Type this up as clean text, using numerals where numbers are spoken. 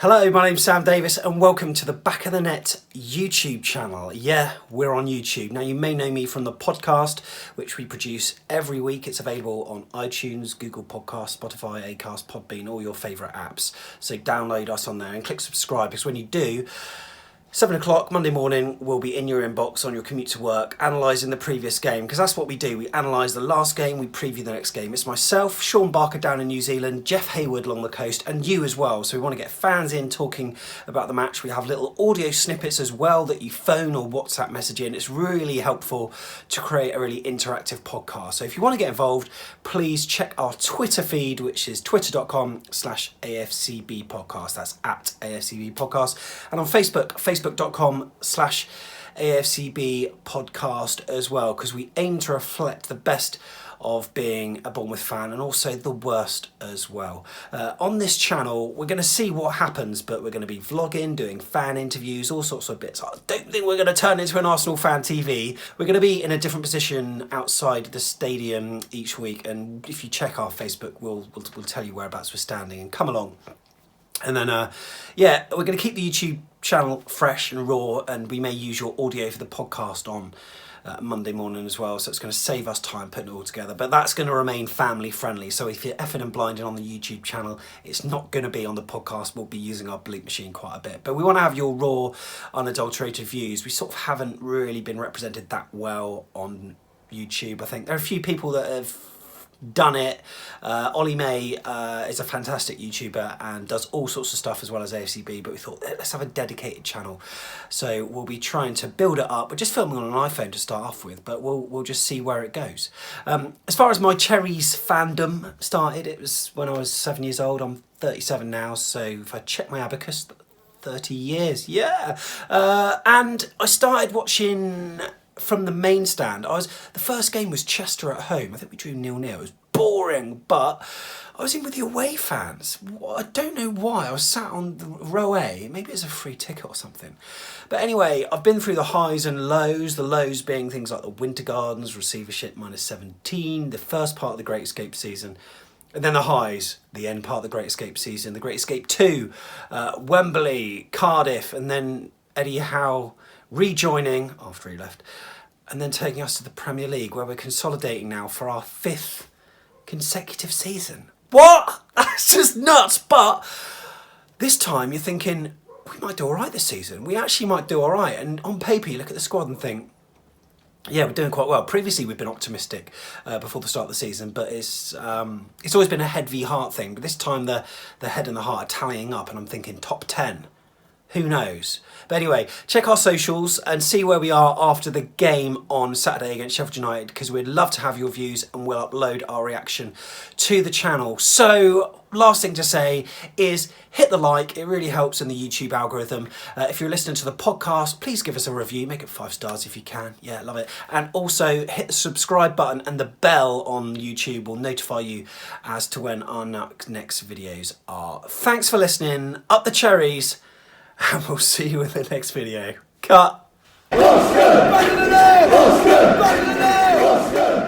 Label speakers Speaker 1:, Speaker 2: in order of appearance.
Speaker 1: Hello, my name's Sam Davis and welcome to the Back of the Net YouTube channel. Yeah, we're on YouTube. Now you may know me from the podcast, which we produce every week. It's available on iTunes, Google Podcasts, Spotify, Acast, Podbean, all your favourite apps. So download us on there and click subscribe, because when you do, 7 o'clock Monday morning will be in your inbox on your commute to work, analysing the previous game, because that's what we do. We analyse the last game, we preview the next game. It's myself, Sean Barker down in New Zealand, Jeff Hayward along the coast, and you as well. So we want to get fans in talking about the match. We have little audio snippets as well that you phone or WhatsApp message in. It's really helpful to create a really interactive podcast. So if you want to get involved, please check our Twitter feed, which is twitter.com/AFCB podcast. That's at AFCB podcast. And on Facebook, facebook.com/AFCB podcast as well, because we aim to reflect the best of being a Bournemouth fan and also the worst as well. On this channel, we're going to see what happens, but we're going to be vlogging, doing fan interviews, all sorts of bits. I don't think we're going to turn into an Arsenal fan TV. We're going to be in a different position outside the stadium each week, and if you check our Facebook, we'll tell you whereabouts we're standing, and come along. And then, yeah, we're going to keep the YouTube channel fresh and raw, and we may use your audio for the podcast on Monday morning as well, so it's going to save us time putting it all together. But that's going to remain family friendly, so if you're effing and blinding on the YouTube channel, it's not going to be on the podcast. We'll be using our bleep machine quite a bit, but we want to have your raw, unadulterated views. We sort of haven't really been represented that well on YouTube. I think there are a few people that have done it. Ollie May is a fantastic YouTuber and does all sorts of stuff as well as AFCB, but we thought, let's have a dedicated channel. So we'll be trying to build it up. We're just filming on an iPhone to start off with, but we'll just see where it goes. As far as my Cherries fandom started, it was when I was 7 years old. I'm 37 now, so if I check my abacus, 30 years, yeah. And I started watching from the main stand. The first game was Chester at home. I think we drew 0-0. It was boring, but I was in with the away fans. I don't know why. I was sat on the row A. Maybe it's a free ticket or something. But anyway, I've been through the highs and lows. The lows being things like the Winter Gardens, receivership -17, the first part of the Great Escape season. And then the highs, the end part of the Great Escape season, the Great Escape 2, Wembley, Cardiff, and then Eddie Howe rejoining after he left, and then taking us to the Premier League, where we're consolidating now for our 5th consecutive season. What? That's just nuts. But this time you're thinking, we might do all right this season. We actually might do all right. And on paper, you look at the squad and think, yeah, we're doing quite well. Previously, we've been optimistic before the start of the season, but it's always been a head v heart thing. But this time, the head and the heart are tallying up, and I'm thinking top 10. Who knows? But anyway, check our socials and see where we are after the game on Saturday against Sheffield United, because we'd love to have your views and we'll upload our reaction to the channel. So, last thing to say is hit the like. It really helps in the YouTube algorithm. If you're listening to the podcast, please give us a review. Make it 5 stars if you can. Yeah, love it. And also hit the subscribe button, and the bell on YouTube will notify you as to when our next videos are. Thanks for listening. Up the cherries. And we'll see you in the next video. Cut.
Speaker 2: What's good? Back in the day! What's good? Back in the day! What's good?